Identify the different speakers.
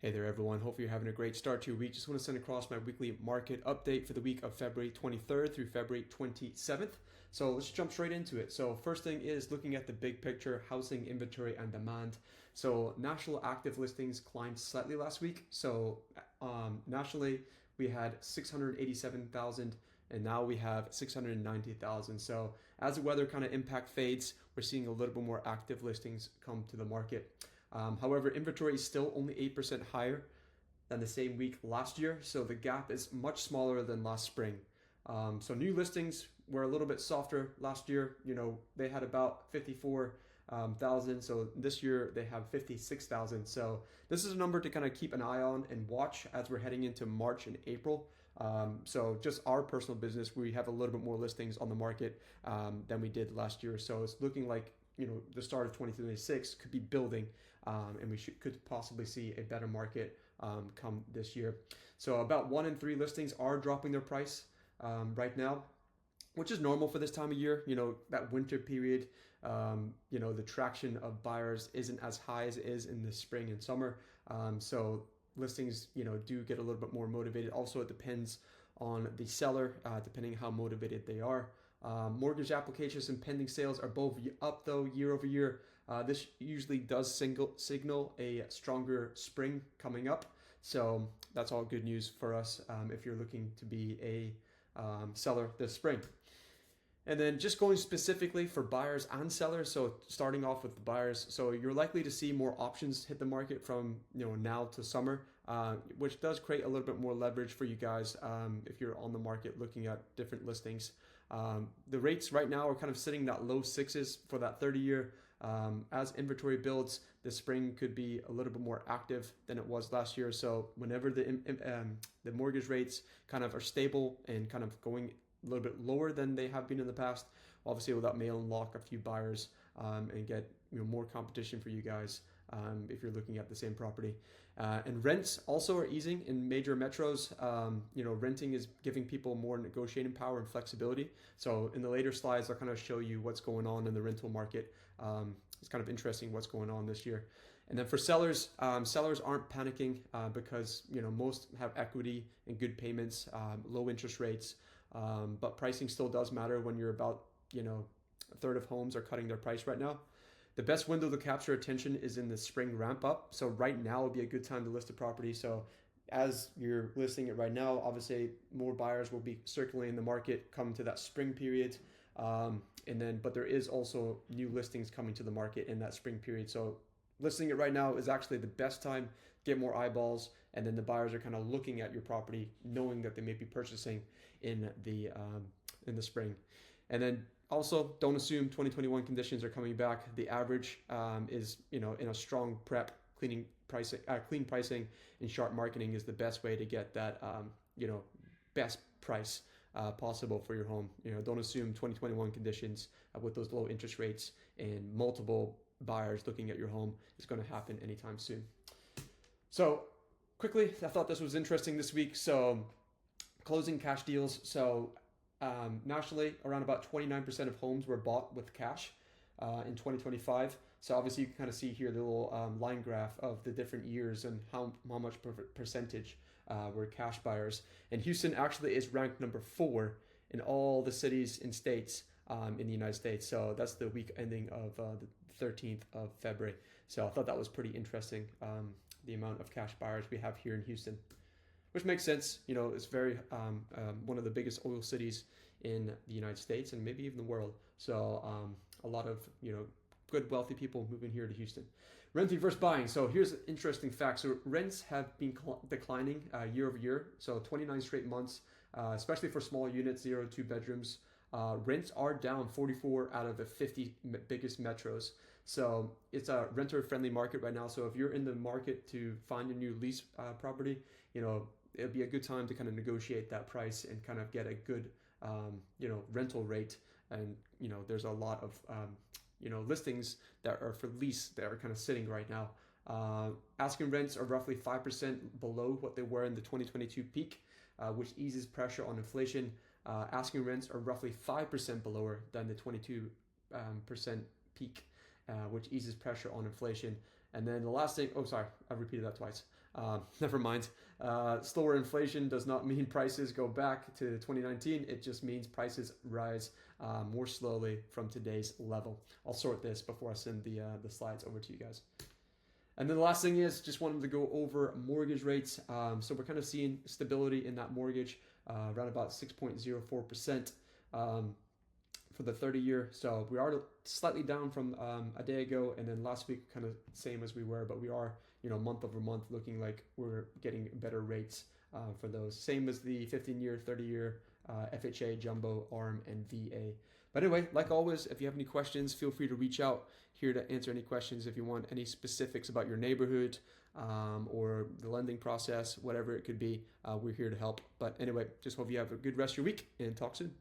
Speaker 1: Hey there, everyone. Hopefully, you're having a great start to your week. Just want to send across my weekly market update for the week of February 23rd through February 27th. So let's jump straight into it. So, first thing is looking at the big picture housing inventory and demand. So, national active listings climbed slightly last week. So, nationally, we had 687,000 and now we have 690,000. So, as the weather kind of impact fades, we're seeing a little bit more active listings come to the market. However, inventory is still only 8% higher than the same week last year, so the gap is much smaller than last spring. So new listings were a little bit softer last year. They had about 54,000. So this year they have 56,000. So this is a number to kind of keep an eye on and watch as we're heading into March and April. So just our personal business, we have a little bit more listings on the market than we did last year. So it's looking like the start of 2026 could be building, and we could possibly see a better market come this year. So about 1 in 3 listings are dropping their price right now, which is normal for this time of year. That winter period, the traction of buyers isn't as high as it is in the spring and summer. So listings, do get a little bit more motivated. Also, it depends on the seller, depending how motivated they are. Mortgage applications and pending sales are both up though year over year. This usually does signal a stronger spring coming up. So that's all good news for us if you're looking to be a seller this spring. And then just going specifically for buyers and sellers, so starting off with the buyers, so you're likely to see more options hit the market from now to summer, which does create a little bit more leverage for you guys if you're on the market looking at different listings. The rates right now are kind of sitting that low sixes for that 30-year. As inventory builds, the spring could be a little bit more active than it was last year. So whenever the mortgage rates kind of are stable and kind of going a little bit lower than they have been in the past, obviously that may unlock a few buyers and get more competition for you guys if you're looking at the same property. And rents also are easing in major metros. Renting is giving people more negotiating power and flexibility. So in the later slides, I'll kind of show you what's going on in the rental market. It's kind of interesting what's going on this year. And then for sellers, sellers aren't panicking because most have equity and good payments, low interest rates. But pricing still does matter when you're about a third of homes are cutting their price right now. The best window to capture attention is in the spring ramp up. So right now would be a good time to list a property. So as you're listing it right now, obviously more buyers will be circulating the market come to that spring period. But there is also new listings coming to the market in that spring period. So listing it right now is actually the best time, get more eyeballs, and then the buyers are kind of looking at your property, knowing that they may be purchasing in the spring. And then also, don't assume 2021 conditions are coming back. The average is, in a strong prep, clean pricing, and sharp marketing is the best way to get that, best price possible for your home. Don't assume 2021 conditions with those low interest rates and multiple buyers looking at your home is going to happen anytime soon. So quickly, I thought this was interesting this week. So closing cash deals. So nationally, around about 29% of homes were bought with cash in 2025. So obviously you can kind of see here the little line graph of the different years and how much percentage were cash buyers. And Houston actually is ranked number 4 in all the cities and states in the United States. So that's the week ending of the 13th of February. So I thought that was pretty interesting, the amount of cash buyers we have here in Houston. Which makes sense. It's very one of the biggest oil cities in the United States and maybe even the world. So a lot of good wealthy people moving here to Houston. Renting versus buying. So here's an interesting fact. So rents have been declining year over year. So 29 straight months, especially for small units, 0 to 2 bedrooms. Rents are down 44 out of the 50 biggest metros. So it's a renter-friendly market right now. So if you're in the market to find a new lease property, it'd be a good time to kind of negotiate that price and kind of get a good, rental rate. And, there's a lot of, listings that are for lease that are kind of sitting right now. Asking rents are roughly 5% below what they were in the 2022 peak, which eases pressure on inflation. Asking rents are roughly 5% below than the 22% peak, which eases pressure on inflation. And then the last thing, oh, sorry, I repeated that twice. Never mind. Slower inflation does not mean prices go back to 2019. It just means prices rise more slowly from today's level. I'll sort this before I send the slides over to you guys. And then the last thing is just wanted to go over mortgage rates. So we're kind of seeing stability in that mortgage, around about 6.04%. For the 30-year. So we are slightly down from a day ago, and then last week kind of same as we were, but we are, month over month looking like we're getting better rates for those. Same as the 15-year, 30-year FHA, Jumbo, ARM, and VA. But anyway, like always, if you have any questions, feel free to reach out here to answer any questions. If you want any specifics about your neighborhood or the lending process, whatever it could be, we're here to help. But anyway, just hope you have a good rest of your week and talk soon.